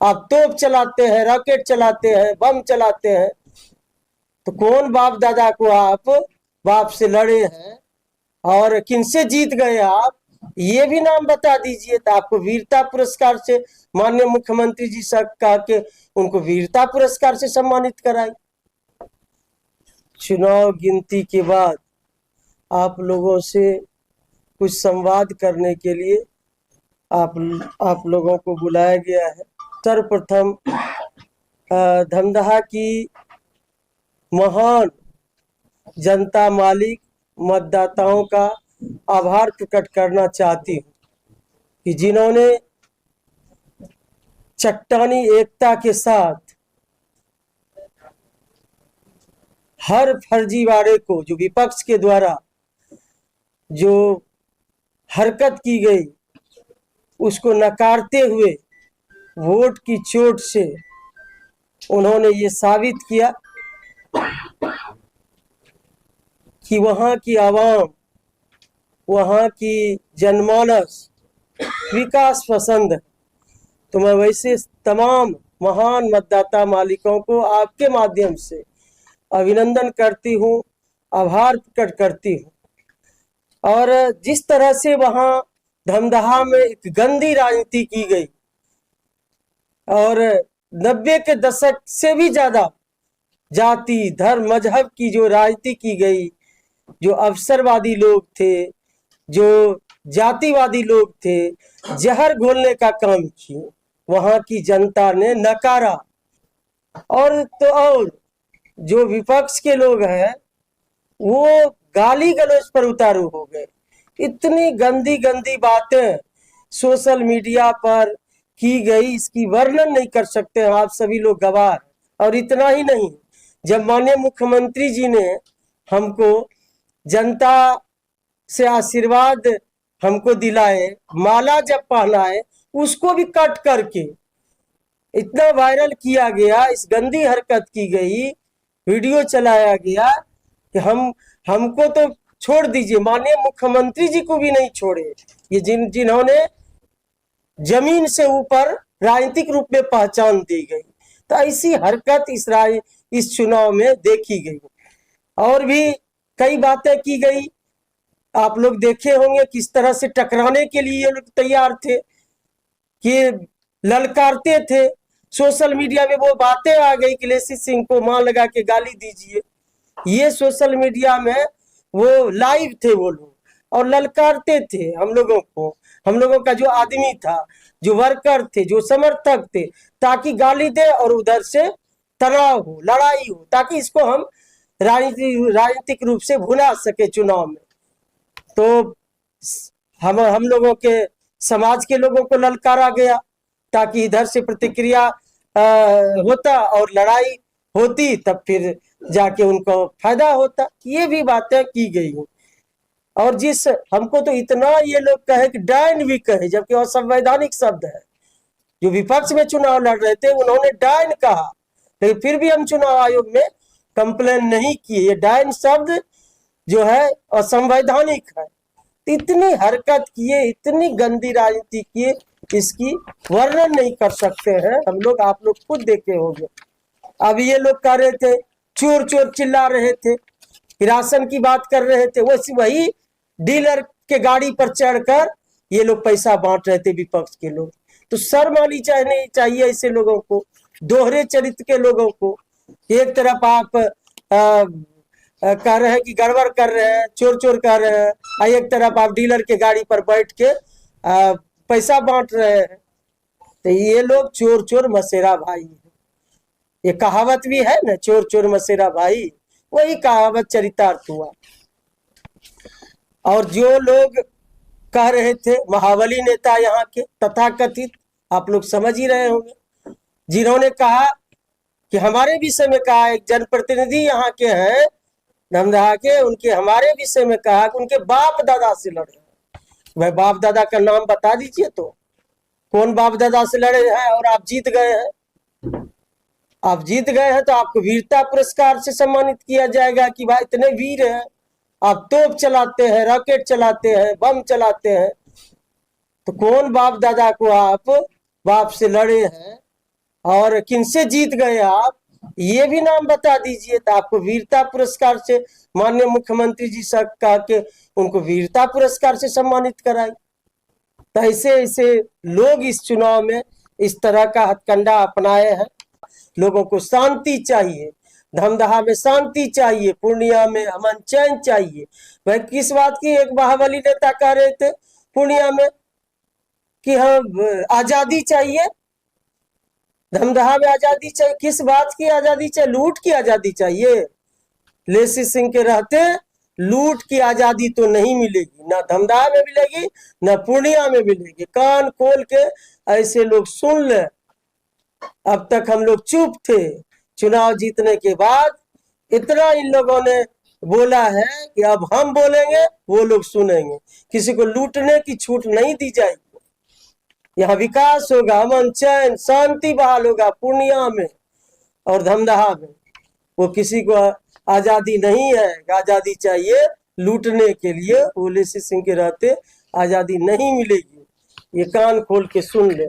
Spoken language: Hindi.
आप तोप चलाते हैं, रॉकेट चलाते हैं, बम चलाते हैं, तो कौन बाप दादा को आप बाप से लड़े हैं और किनसे जीत गए आप, ये भी नाम बता दीजिए। तो आपको वीरता पुरस्कार से माननीय मुख्यमंत्री जी से कहा के उनको वीरता पुरस्कार से सम्मानित कराई। चुनाव गिनती के बाद आप लोगों से कुछ संवाद करने के लिए आप लोगों को बुलाया गया है। सर्वप्रथम धमदाहा की महान जनता मालिक मतदाताओं का आभार प्रकट करना चाहती हूँ कि जिन्होंने चट्टानी एकता के साथ हर फर्जीवाड़े को, जो विपक्ष के द्वारा जो हरकत की गई, उसको नकारते हुए वोट की चोट से उन्होंने ये साबित किया कि वहां की आवाम, वहां की जनमानस विकास पसंद है। तो मैं वैसे तमाम महान मतदाता मालिकों को आपके माध्यम से अभिनंदन करती हूँ, आभार प्रकट करती हूँ। और जिस तरह से वहां धमदाहा में एक गंदी राजनीति की गई और 90 के दशक से भी ज्यादा जाति धर्म मजहब की जो राजनीति की गई, जो अवसरवादी लोग थे, जो जातिवादी लोग थे, जहर घोलने का काम किए, वहां की जनता ने नकारा। और जो विपक्ष के लोग हैं वो गाली गलौज पर उतारू हो गए। इतनी गंदी गंदी बातें सोशल मीडिया पर की गई, इसकी वर्णन नहीं कर सकते हैं, आप सभी लोग गवाह। और इतना ही नहीं, जब माननीय मुख्यमंत्री जी ने हमको जनता से आशीर्वाद हमको दिलाए, माला जब पहनाए, उसको भी कट करके इतना वायरल किया गया, इस गंदी हरकत की गई, वीडियो चलाया गया कि हमको तो छोड़ दीजिए, माननीय मुख्यमंत्री जी को भी नहीं छोड़े। ये जिन्होंने जमीन से ऊपर राजनीतिक रूप में पहचान दी गई, तो ऐसी हरकत इस चुनाव में देखी गई। और भी कई बातें की गई, आप लोग देखे होंगे किस तरह से टकराने के लिए ये लोग तैयार थे, कि ललकारते थे। सोशल मीडिया में वो बातें आ गई कि लेसी सिंह को मां लगा के गाली दीजिए, ये सोशल मीडिया में वो लाइव थे वो लोग और ललकारते थे हम लोगों को, हम लोगों का जो आदमी था, जो वर्कर थे, जो समर्थक थे, ताकि गाली दे और उधर से तनाव हो, लड़ाई हो, ताकि इसको हम राजनीतिक रूप से भुला सके चुनाव में। तो हम लोगों के समाज के लोगों को ललकारा गया ताकि इधर से प्रतिक्रिया होता और लड़ाई होती, तब फिर जाके उनको फायदा होता। ये भी बातें की गई हैं। और जिस हमको तो इतना ये लोग कहे कि डायन भी कहे, जबकि असंवैधानिक शब्द है। जो विपक्ष में चुनाव लड़ रहे थे उन्होंने डायन कहा, लेकिन फिर भी हम चुनाव आयोग में कंप्लेन नहीं किए। ये डायन शब्द जो है असंवैधानिक है। इतनी हरकत किए, इतनी गंदी राजनीति किए, इसकी वर्णन नहीं कर सकते हैं हम लोग, आप लोग खुद देखे होंगे। अब ये लोग कह रहे थे, चोर चोर चिल्ला रहे थे, राशन की बात कर रहे थे, वही डीलर के गाड़ी पर चढ़कर ये लोग पैसा बांट रहे थे विपक्ष के लोग। तो शर्म आनी चाहिए ऐसे लोगों को, दोहरे चरित्र के लोगों को। एक तरफ आप कह रहे हैं कि गड़बड़ कर रहे हैं, चोर चोर कर रहे हैं, और एक तरफ आप डीलर के गाड़ी पर बैठ के पैसा बांट रहे हैं। तो ये लोग चोर चोर मसेरा भाई है। ये कहावत भी है ना, चोर चोर मसेरा भाई, वही कहावत चरितार्थ हुआ। और जो लोग कह रहे थे महाबली नेता यहाँ के तथाकथित, आप लोग समझ ही रहे होंगे, जिन्होंने कहा कि हमारे विषय में कहा, एक जनप्रतिनिधि यहाँ के हैं धमदाहा के, उनके हमारे विषय में कहा कि उनके बाप दादा से लड़े। भाई बाप दादा का नाम बता दीजिए, तो कौन बाप दादा से लड़े हैं और आप जीत गए हैं। आप जीत गए हैं तो आपको वीरता पुरस्कार से सम्मानित किया जाएगा कि भाई इतने वीर हैं, आप तोप चलाते हैं, रॉकेट चलाते हैं, बम चलाते हैं। तो कौन बाप दादा को आप बाप से लड़े हैं और किनसे जीत गए आप, ये भी नाम बता दीजिए। तो आपको वीरता पुरस्कार से माननीय मुख्यमंत्री जी से कहा के उनको वीरता पुरस्कार से सम्मानित कराई। तो ऐसे ऐसे लोग इस चुनाव में इस तरह का हथकंडा अपनाए हैं। लोगों को शांति चाहिए, धमदाहा में शांति चाहिए, पूर्णिया में अमन चैन चाहिए। वह किस बात की, एक बाहुबली नेता कह रहे थे पूर्णिया में कि हम आजादी चाहिए, धमदाहा में आजादी चाहिए। किस बात की आजादी चाहिए? लूट की आजादी चाहिए। लेसी सिंह के रहते लूट की आजादी तो नहीं मिलेगी, ना धमदाहा में मिलेगी, ना पूर्णिया में मिलेगी। कान खोल के ऐसे लोग सुन ले। अब तक हम लोग चुप थे, चुनाव जीतने के बाद इतना इन लोगों ने बोला है कि अब हम बोलेंगे, वो लोग सुनेंगे। किसी को लूटने की छूट नहीं दी जाएगी। यहाँ विकास होगा, अमन चैन शांति बहाल होगा पूर्णिया में और धमदाहा में। वो किसी को आजादी नहीं है, आजादी चाहिए लूटने के लिए। वो लेसी सिंह के रहते आजादी नहीं मिलेगी, ये कान खोल के सुन ले।